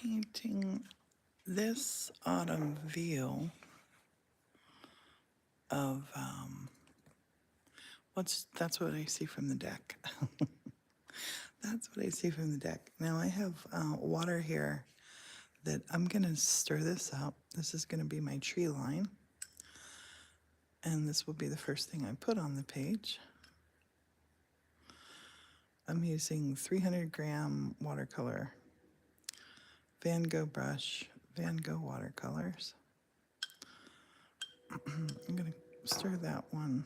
painting this autumn view of that's what I see from the deck. That's what I see from the deck. Now I have water here that I'm gonna stir this up. This is gonna be my tree line. And this will be the first thing I put on the page. I'm using 300-gram watercolor, Van Gogh brush, Van Gogh watercolors. I'm gonna stir that one.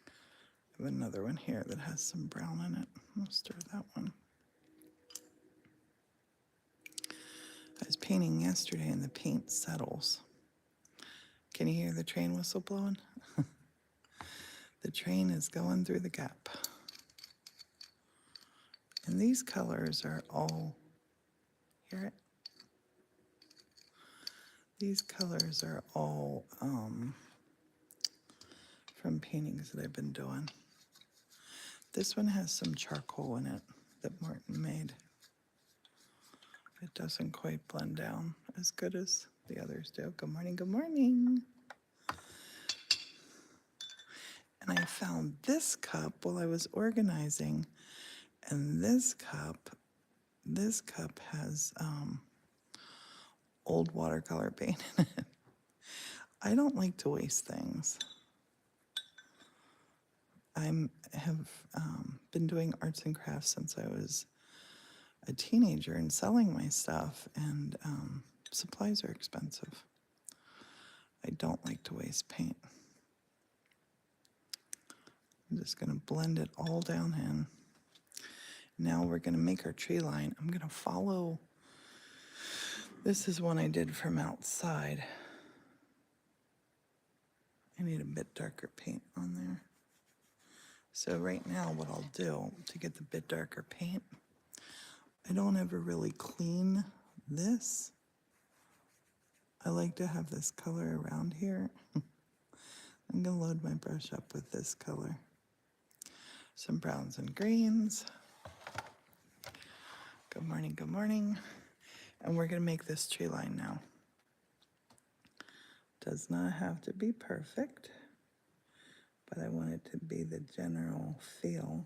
I have another one here that has some brown in it. I'll stir that one. I was painting yesterday and the paint settles. Can you hear the train whistle blowing? The train is going through the gap. And these colors are all, hear it? These colors are all from paintings that I've been doing. This one has some charcoal in it that Morton made. It doesn't quite blend down as good as the others do. Good morning, good morning. And I found this cup while I was organizing, and this cup has old watercolor paint in it. I don't like to waste things. I have been doing arts and crafts since I was a teenager and selling my stuff, and supplies are expensive. I don't like to waste paint. I'm just going to blend it all down in. Now we're going to make our tree line. I'm going to follow, this is one I did from outside. I need a bit darker paint on there. So right now what I'll do to get the bit darker paint, I don't ever really clean this. I like to have this color around here. I'm gonna load my brush up with this color. Some browns and greens. Good morning, good morning. And we're gonna make this tree line now. Does not have to be perfect, but I want it to be the general feel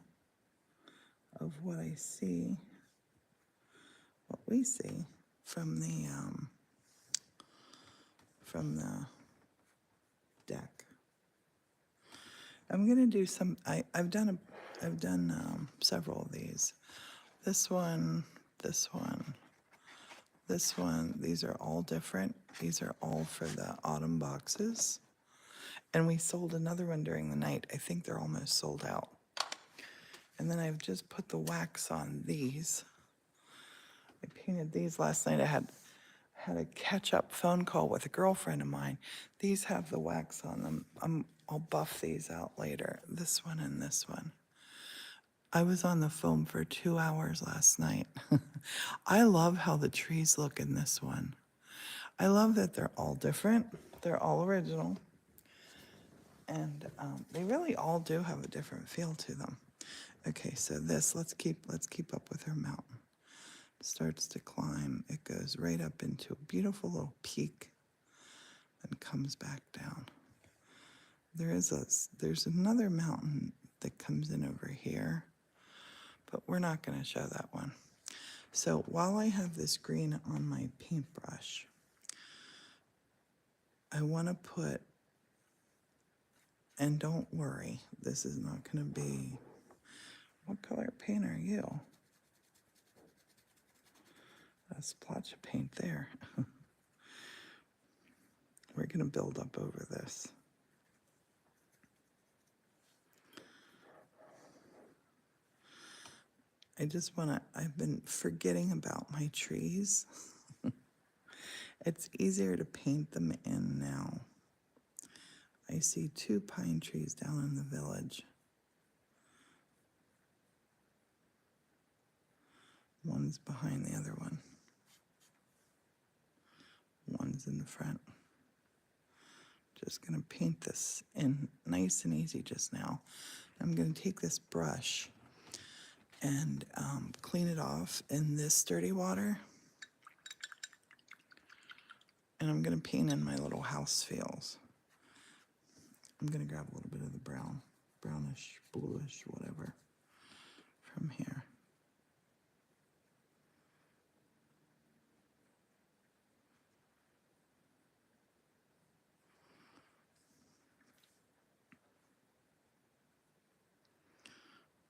of what I see, what we see from the deck. I'm gonna do some. I've done several of these. This one, this one, this one. These are all different. These are all for the autumn boxes. And we sold another one during the night. I think they're almost sold out. And then I've just put the wax on these. I painted these last night. I had a catch-up phone call with a girlfriend of mine. These have the wax on them. I'll buff these out later. This one and this one. I was on the phone for 2 hours last night. I love how the trees look in this one. I love that they're all different. They're all original. And they really all do have a different feel to them. Okay, so this, let's keep up with her mountain. Starts to climb. It goes right up into a beautiful little peak and comes back down. There's another mountain that comes in over here, but we're not going to show that one. So while I have this green on my paintbrush, I want to put, and don't worry, this is not going to be, what color paint are you? A splotch of paint there. We're going to build up over this. I've been forgetting about my trees. It's easier to paint them in now. I see 2 pine trees down in the village. One's behind the other one. One's in the front. Just gonna paint this in nice and easy just now. I'm gonna take this brush and clean it off in this dirty water. And I'm gonna paint in my little house feels. I'm gonna grab a little bit of the brown, brownish, bluish, whatever, from here.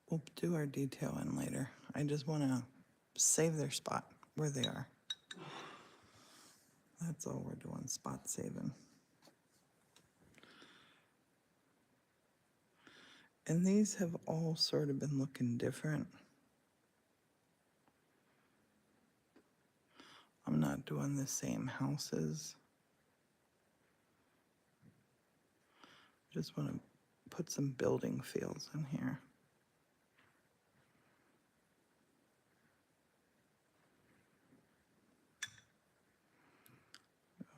We'll do our detail in later. I just wanna save their spot where they are. That's all we're doing, spot saving. And these have all sort of been looking different. I'm not doing the same houses. Just want to put some building feels in here.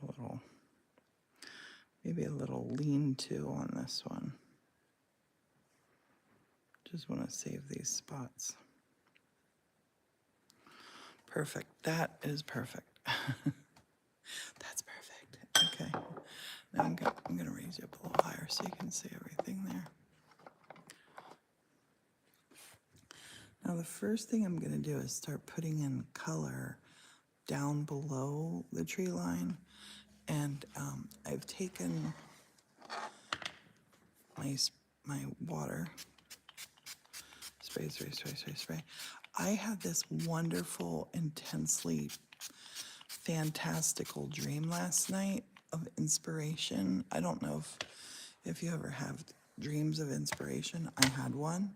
A little, maybe a little lean-to on this one. Just want to save these spots. Perfect. That is perfect. That's perfect. Okay. Now I'm going to raise you up a little higher so you can see everything there. Now the first thing I'm going to do is start putting in color down below the tree line. And I've taken my water, spray. I had this wonderful, intensely fantastical dream last night of inspiration. I don't know if you ever have dreams of inspiration. I had one,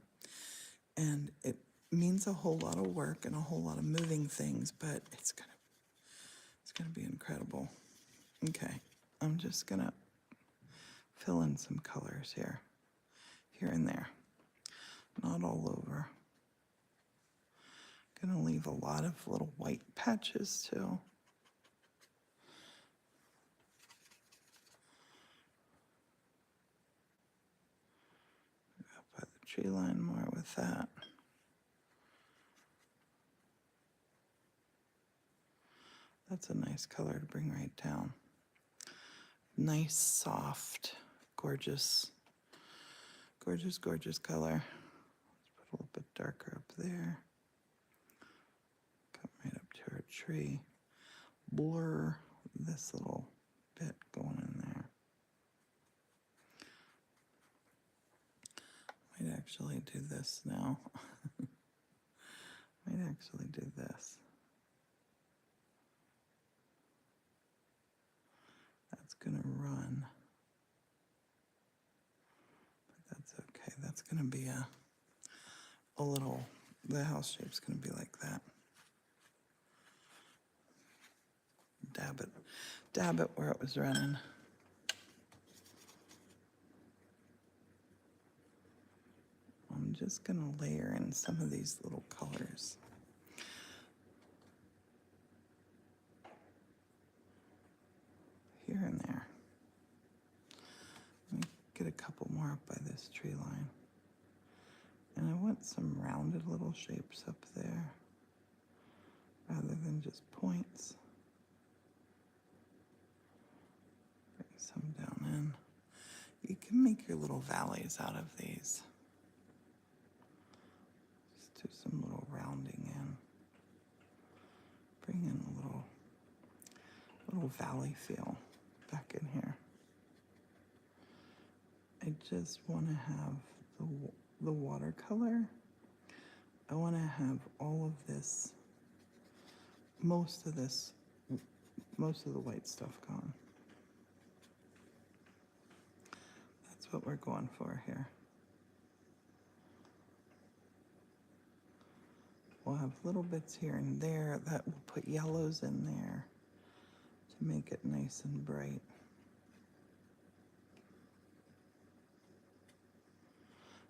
and it means a whole lot of work and a whole lot of moving things, but it's gonna be incredible. Okay, I'm just gonna fill in some colors here and there, not all over. Gonna leave a lot of little white patches too. Up by the tree line more with that. That's a nice color to bring right down. Nice, soft, gorgeous color. Let's put a little bit darker up there. Come right up to our tree. Blur this little bit going in there. Might actually do this now. Might actually do this. That's gonna run. But that's okay. That's gonna be a little, the house shape's gonna be like that. Dab it where it was running. I'm just gonna layer in some of these little colors. Here and there. Let me get a couple more up by this tree line. And I want some rounded little shapes up there, rather than just points. Bring some down in. You can make your little valleys out of these. Just do some little rounding in. Bring in a little valley feel back in here. I just want to have the watercolor. I want to have all of this, most of the white stuff gone. That's what we're going for here. We'll have little bits here and there that we'll put yellows in there to make it nice and bright.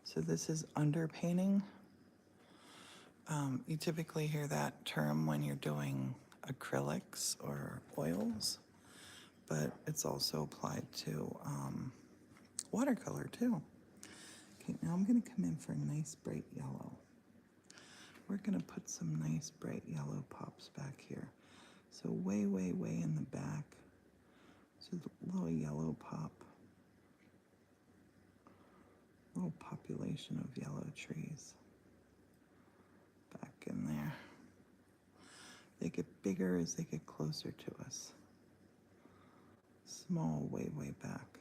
So this is underpainting. You typically hear that term when you're doing acrylics or oils, but it's also applied to watercolor too. Okay, now I'm gonna come in for a nice bright yellow. We're gonna put some nice bright yellow pops back here. So way in the back, Just a little yellow pop. Little population of yellow trees. Back in there. They get bigger as they get closer to us. Small way, way back.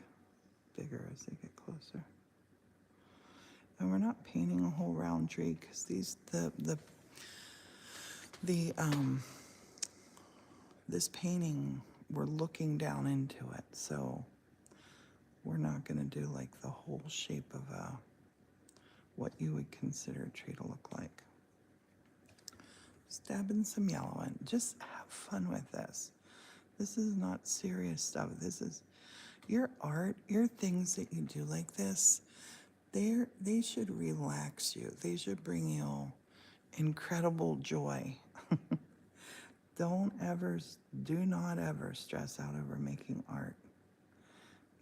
Bigger as they get closer. And we're not painting a whole round tree because this painting, we're looking down into it, so we're not going to do like the whole shape of what you would consider a tree to look like. Just dab in some yellow in. Just have fun with this. This is not serious stuff. This is your art, your things that you do like this. They should relax you. They should bring you incredible joy. Do not ever stress out over making art.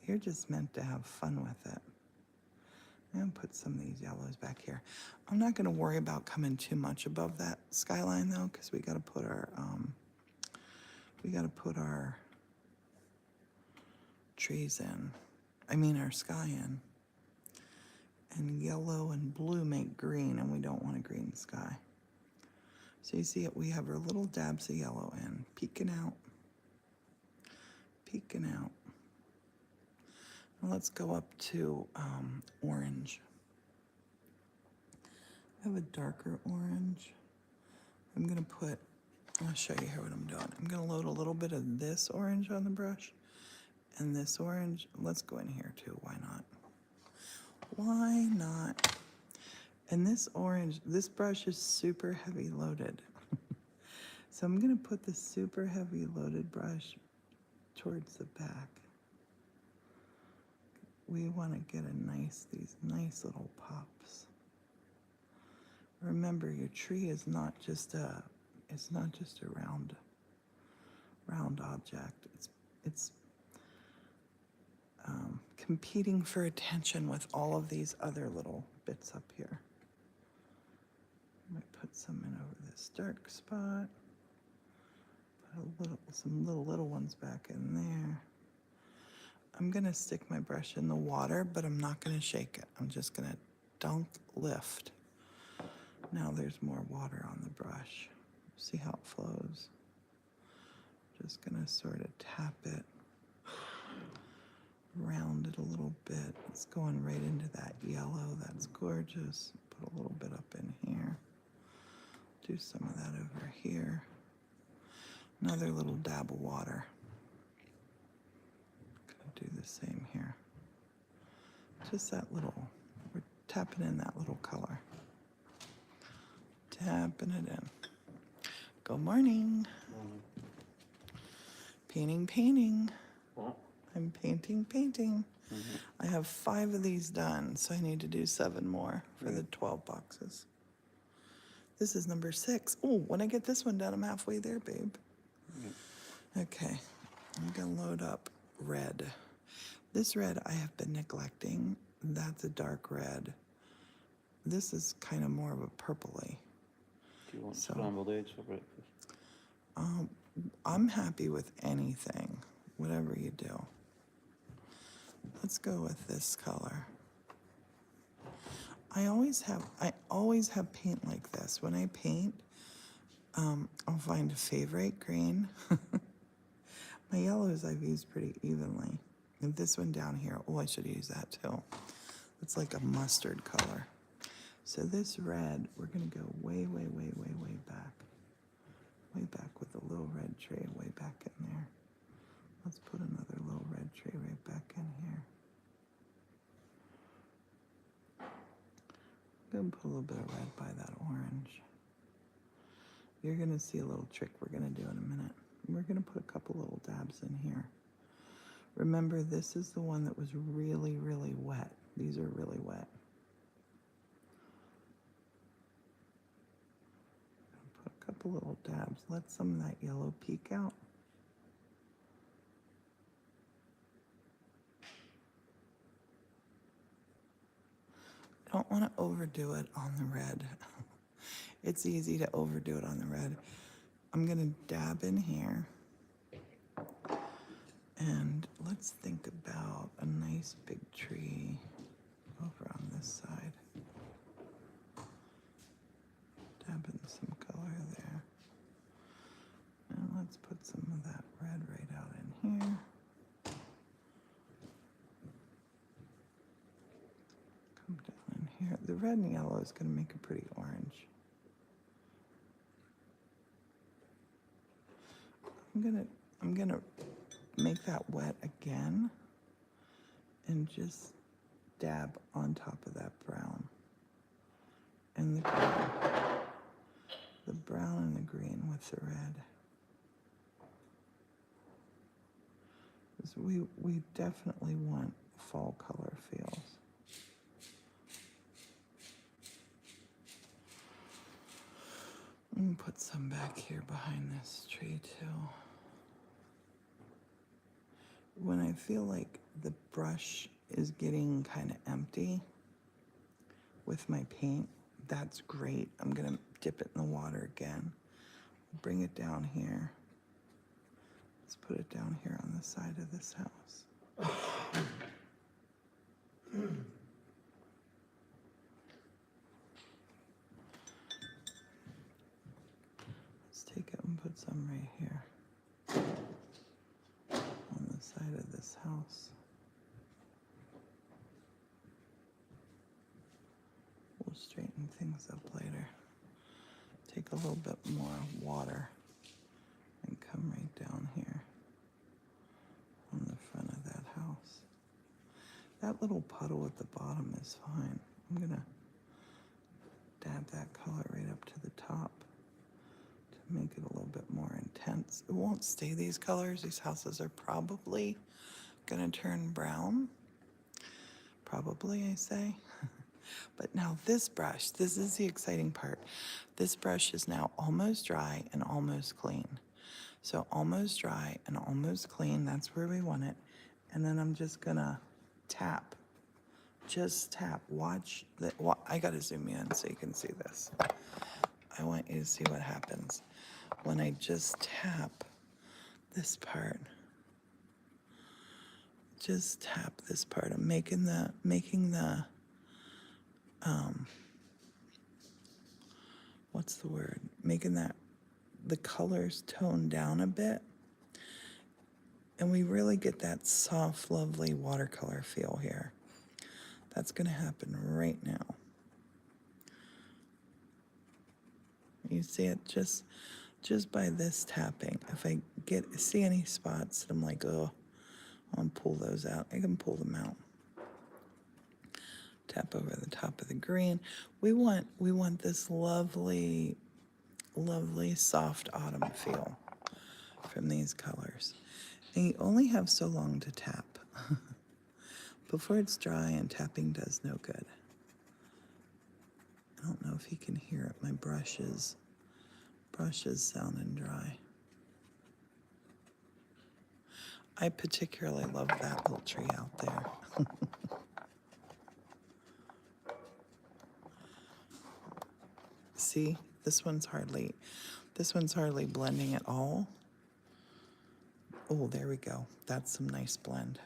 You're just meant to have fun with it. I'm gonna put some of these yellows back here. I'm not gonna worry about coming too much above that skyline though, because we gotta put our trees in. I mean our sky in. And yellow and blue make green, and we don't want a green sky. So you see it, we have our little dabs of yellow in, peeking out. Peeking out. Now let's go up to orange. I have a darker orange. I'll show you here what I'm doing. I'm gonna load a little bit of this orange on the brush and this orange. Let's go in here too, why not? Why not? And this orange, this brush is super heavy loaded. So I'm gonna put the super heavy loaded brush towards the back. We wanna get these nice little pops. Remember, your tree is not just a round object. It's competing for attention with all of these other little bits up here. I might put some in over this dark spot. Put some little ones back in there. I'm gonna stick my brush in the water, but I'm not gonna shake it. I'm just gonna dunk, lift. Now there's more water on the brush. See how it flows. Just gonna sort of tap it, round it a little bit. It's going right into that yellow. That's gorgeous. Put a little bit up in here. Do some of that over here. Another little dab of water. Gonna do the same here. Just that little, we're tapping in that little color. Tapping it in. Good morning. Painting. What? I'm painting. Mm-hmm. I have 5 of these done, so I need to do 7 more for the 12 boxes. This is number 6. Oh, when I get this one done, I'm halfway there, babe. Mm-hmm. Okay, I'm gonna load up red. This red I have been neglecting. That's a dark red. This is kind of more of a purpley. Do you want scrambled eggs for breakfast? I'm happy with anything, whatever you do. Let's go with this color. I always have paint like this. When I paint, I'll find a favorite green. My yellows I've used pretty evenly. And this one down here, oh, I should use that too. It's like a mustard color. So this red, we're gonna go way back. Way back with a little red tray way back in there. Let's put another little red tray right back in here. I'm gonna put a little bit of red by that orange. You're gonna see a little trick we're gonna do in a minute. We're gonna put a couple little dabs in here. Remember, this is the one that was really wet. These are really wet. Put a couple little dabs. Let some of that yellow peek out. Don't want to overdo it on the red. It's easy to overdo it on the red. I'm gonna dab in here and let's think about a nice big tree over on this side. Dab in some color there. And let's put some of that red right out in here. Come down in here. The red and yellow is going to make a pretty orange. I'm gonna make that wet again and just dab on top of that brown and the green. The brown and the green with the red. We definitely want fall color feels. I'm gonna put some back here behind this tree too. When I feel like the brush is getting kind of empty with my paint, that's great. I'm gonna dip it in the water again. Bring it down here. Let's put it down here on the side of this house. Let's take it and put some right here on the side of this house. We'll straighten things up later. Take a little bit more water and come right down here on the front of that house. That little puddle at the bottom is fine. I'm gonna dab that color right up to the top to make it a little bit more intense. It won't stay these colors. These houses are probably gonna turn brown. Probably, I say. But now this brush, this is the exciting part. This brush is now almost dry and almost clean. So almost dry and almost clean, that's where we want it. And then I'm just gonna tap, just tap. Watch, I gotta zoom in so you can see this. I want you to see what happens when I just tap this part. Just tap this part. I'm making the what's the word? Making the colors tone down a bit. And we really get that soft, lovely watercolor feel here. That's gonna happen right now. You see it just by this tapping. If I see any spots that I'm like, oh, I want to pull those out, I can pull them out. Tap over the top of the green. We want this lovely, lovely soft autumn feel from these colors. And you only have so long to tap. Before it's dry, and tapping does no good. I don't know if you can hear it. My brush is sounding dry. I particularly love that little tree out there. See, this one's hardly blending at all. Oh, there we go. That's some nice blend.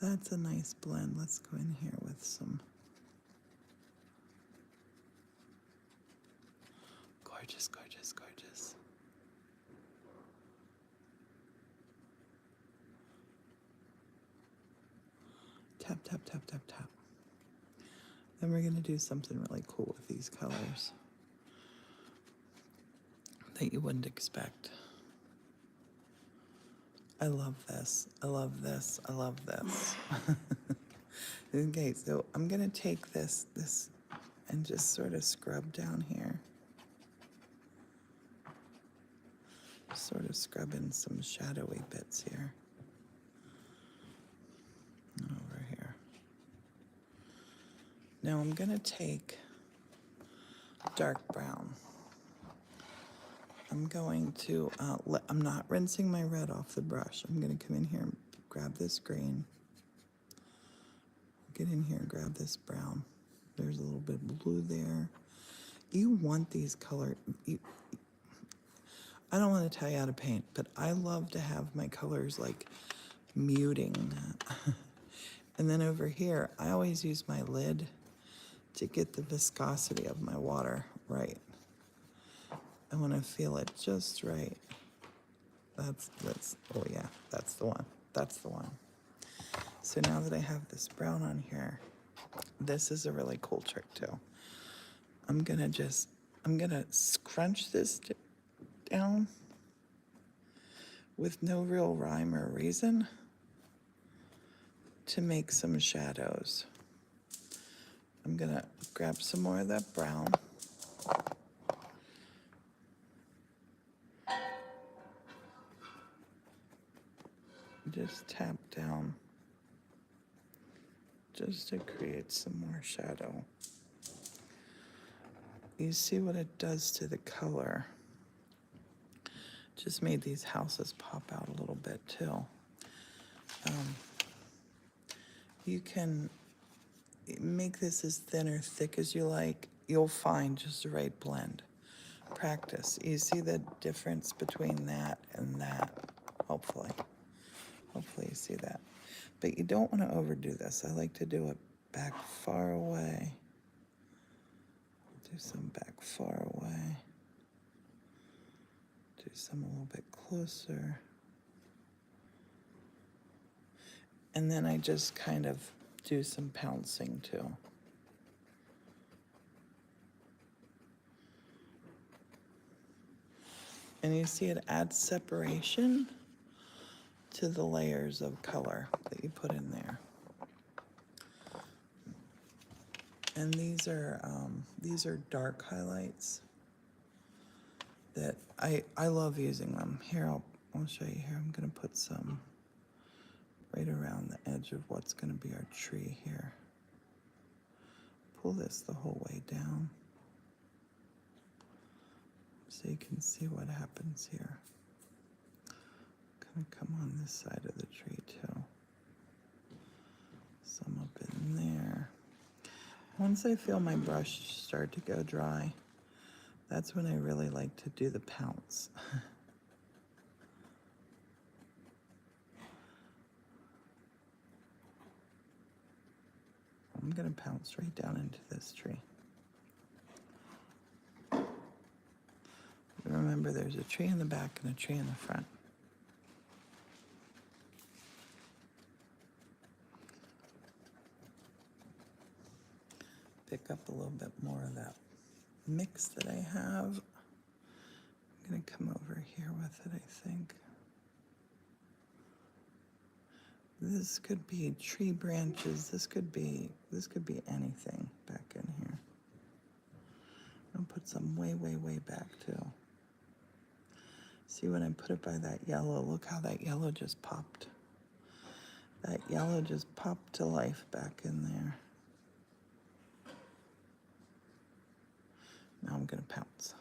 That's a nice blend. Let's go in here with some gorgeous, gorgeous, gorgeous. Tap, tap, tap, tap, tap. Then we're going to do something really cool with these colors that you wouldn't expect. I love this. I love this. I love this. Okay, so I'm going to take this and just sort of scrub down here. Sort of scrub in some shadowy bits here. And over here. Now I'm going to take dark brown. I'm going to, I'm not rinsing my red off the brush. I'm going to come in here and grab this green. Get in here and grab this brown. There's a little bit of blue there. You want these colors. I don't want to tell you how to paint, but I love to have my colors like muting that. And then over here, I always use my lid to get the viscosity of my water right. I want to feel it just right. Oh yeah, that's the one. That's the one. So now that I have this brown on here, this is a really cool trick too. I'm gonna scrunch this down with no real rhyme or reason to make some shadows. I'm gonna grab some more of that brown. Just tap down just to create some more shadow. You see what it does to the color. Just made these houses pop out a little bit too. You can make this as thin or thick as you like. You'll find just the right blend. Practice. You see the difference between that and that, hopefully. Hopefully you see that. But you don't want to overdo this. I like to do it back far away. Do some back far away. Do some a little bit closer. And then I just kind of do some pouncing too. And you see it adds separation to the layers of color that you put in there. And these are dark highlights that I love using them. Here, I'll show you here. I'm gonna put some right around the edge of what's gonna be our tree here. Pull this the whole way down so you can see what happens here. Gonna come on this side of the tree too. Some up in there. Once I feel my brush start to go dry, that's when I really like to do the pounce. I'm gonna pounce right down into this tree. Remember, there's a tree in the back and a tree in the front. Pick up a little bit more of that mix that I have. I'm gonna come over here with it, I think. This could be tree branches. This could be anything back in here. I'll put some way, way, way back too. See, when I put it by that yellow, look how that yellow just popped. That yellow just popped to life back in there. Now I'm gonna pounce.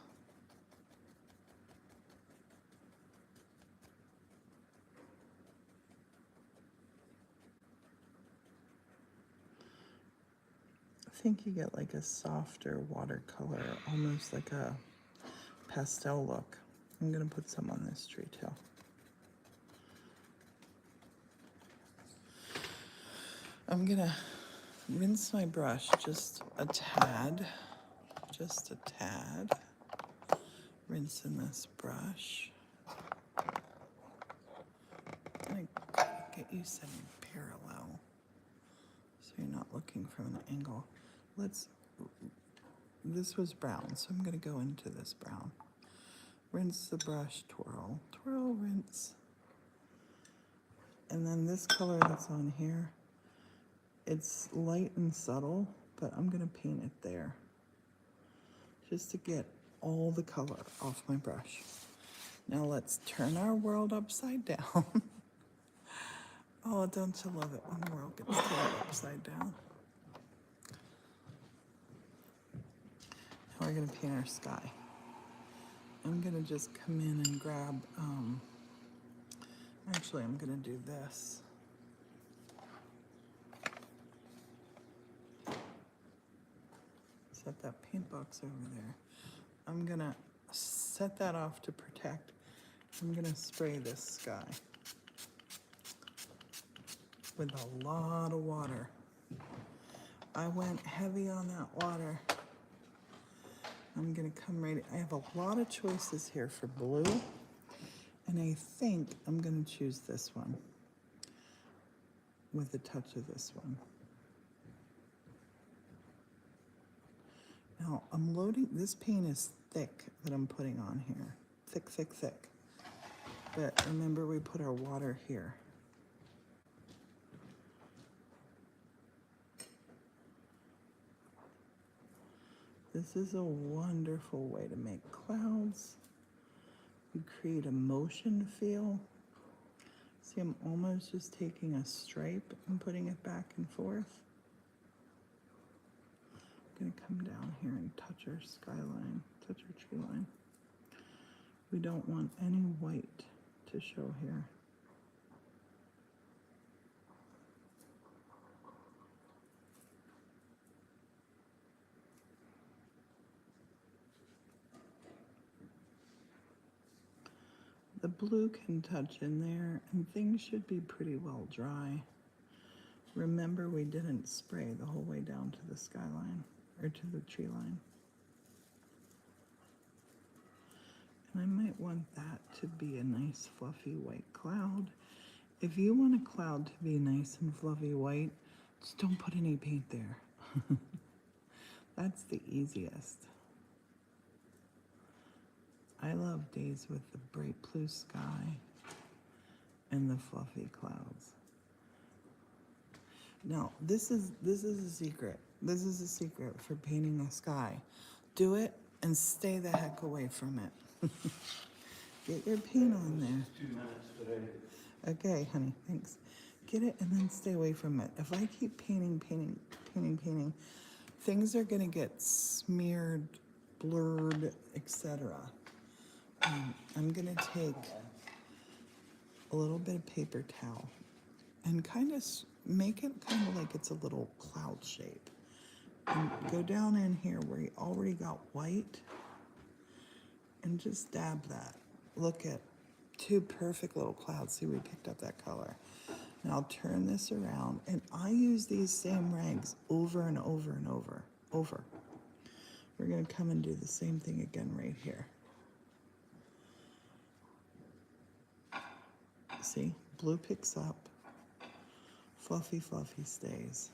I think you get like a softer watercolor, almost like a pastel look. I'm gonna put some on this tree too. I'm gonna rinse my brush just a tad. Just a tad. Rinsing this brush. I'm gonna get you setting parallel so you're not looking from an angle. This was brown, so I'm gonna go into this brown. Rinse the brush, twirl, twirl, rinse. And then this color that's on here, it's light and subtle, but I'm gonna paint it there just to get all the color off my brush. Now let's turn our world upside down. Oh, don't you love it when the world gets turned upside down? Now we're gonna paint our sky. I'm gonna just come in and grab, actually I'm gonna do this. Set that paint box over there. I'm gonna set that off to protect. I'm gonna spray this sky. with a lot of water. I went heavy on that water. I'm gonna come right, I have a lot of choices here for blue, and I think I'm gonna choose this one with a touch of this one. Now, I'm loading, this paint is thick that I'm putting on here. Thick, thick, thick. But remember, we put our water here. This is a wonderful way to make clouds. You create a motion feel. See, I'm almost just taking a stripe and putting it back and forth. I'm gonna come down here and touch our skyline, touch our tree line. We don't want any white to show here. The blue can touch in there, and things should be pretty well dry. Remember, we didn't spray the whole way down to the skyline, or to the tree line. And I might want that to be a nice fluffy white cloud. If you want a cloud to be nice and fluffy white, just don't put any paint there. That's the easiest. I love days with the bright blue sky and the fluffy clouds. Now, this is a secret. This is a secret for painting a sky. Do it and stay the heck away from it. Get your paint on there. 2 minutes today. Okay, honey, thanks. Get it and then stay away from it. If I keep painting, things are gonna get smeared, blurred, etc. I'm gonna take a little bit of paper towel and kind of make it kind of like it's a little cloud shape. And go down in here where you already got white and just dab that. Look at 2 perfect little clouds. See, we picked up that color. Now I'll turn this around, and I use these same rags over and over and over. We're gonna come and do the same thing again right here. See, blue picks up, fluffy, fluffy stays.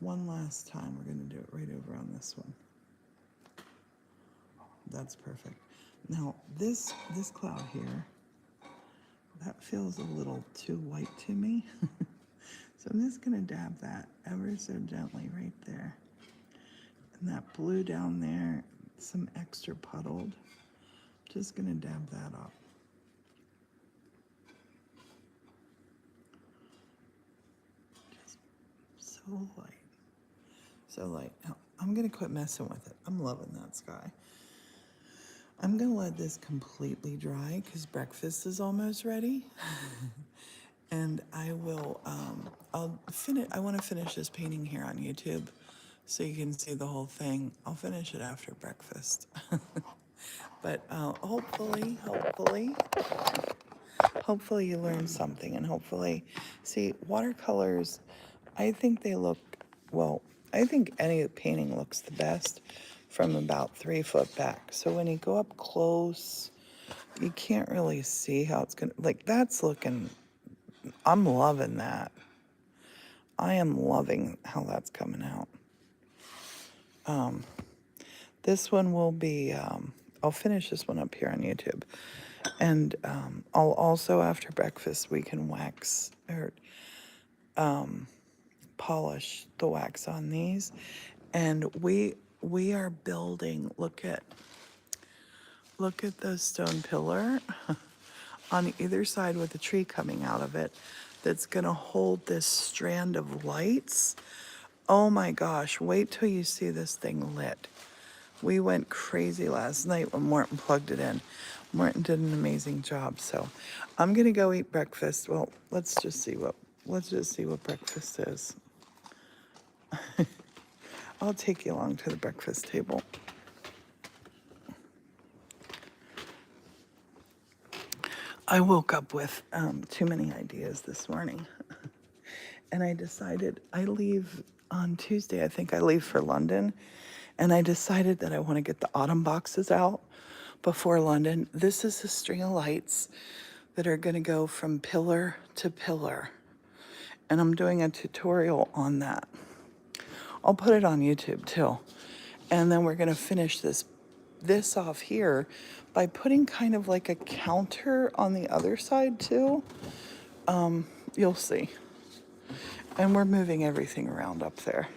One last time, we're gonna do it right over on this one. That's perfect. Now, this cloud here, that feels a little too white to me. So I'm just gonna dab that ever so gently right there. And that blue down there, some extra puddled, just gonna dab that up. Just so light. So light. Now, I'm gonna quit messing with it. I'm loving that sky. I'm gonna let this completely dry because breakfast is almost ready. And I will, I wanna finish this painting here on YouTube so you can see the whole thing. I'll finish it after breakfast. But hopefully you learned something, and hopefully, see, watercolors, I think they look, well, I think any painting looks the best from about 3 foot back. So when you go up close, you can't really see how it's gonna, like that's looking, I'm loving that. I am loving how that's coming out. This one will be, I'll finish this one up here on YouTube. And I'll also, after breakfast, we can wax or polish the wax on these. And we are building, look at the stone pillar on either side with a tree coming out of it that's gonna hold this strand of lights. Oh my gosh, wait till you see this thing lit. We went crazy last night when Morton plugged it in. Morton did an amazing job. So I'm gonna go eat breakfast. Well, let's just see what breakfast is. I'll take you along to the breakfast table. I woke up with too many ideas this morning. And I decided I leave on Tuesday. I think I leave for London. And I decided that I want to get the autumn boxes out before London. This is a string of lights that are going to go from pillar to pillar. And I'm doing a tutorial on that. I'll put it on YouTube too. And then we're going to finish this off here by putting kind of like a counter on the other side too. You'll see. And we're moving everything around up there.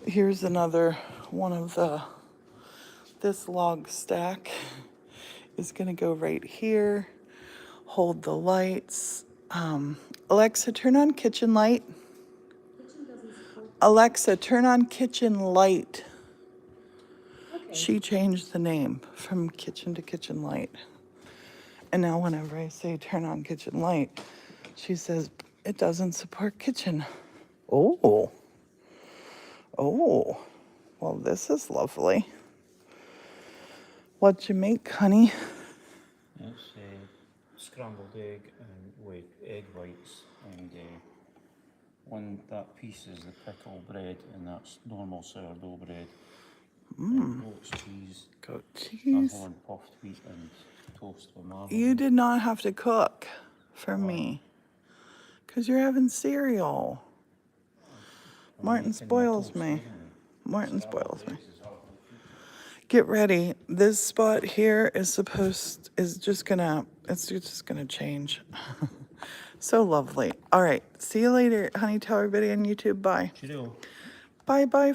Here's another one of this log stack is going to go right here. Hold the lights. Alexa, turn on kitchen light. Alexa, turn on kitchen light. Okay. She changed the name from kitchen to kitchen light. And now whenever I say turn on kitchen light, she says it doesn't support kitchen. Oh. Oh. Well, this is lovely. What'd you make, honey? It's scrambled egg and egg whites, and that piece is the pickle bread, and that's normal sourdough bread. Goat's cheese, Goat cheese. Ahorn puffed wheat, and toast with marmalade. You did not have to cook for me. Because you're having cereal. Martin spoils me. Martin spoils me. Get ready. This spot here is just gonna change. So lovely. All right. See you later, honey. Tell everybody on YouTube bye. Cheerio. Bye bye.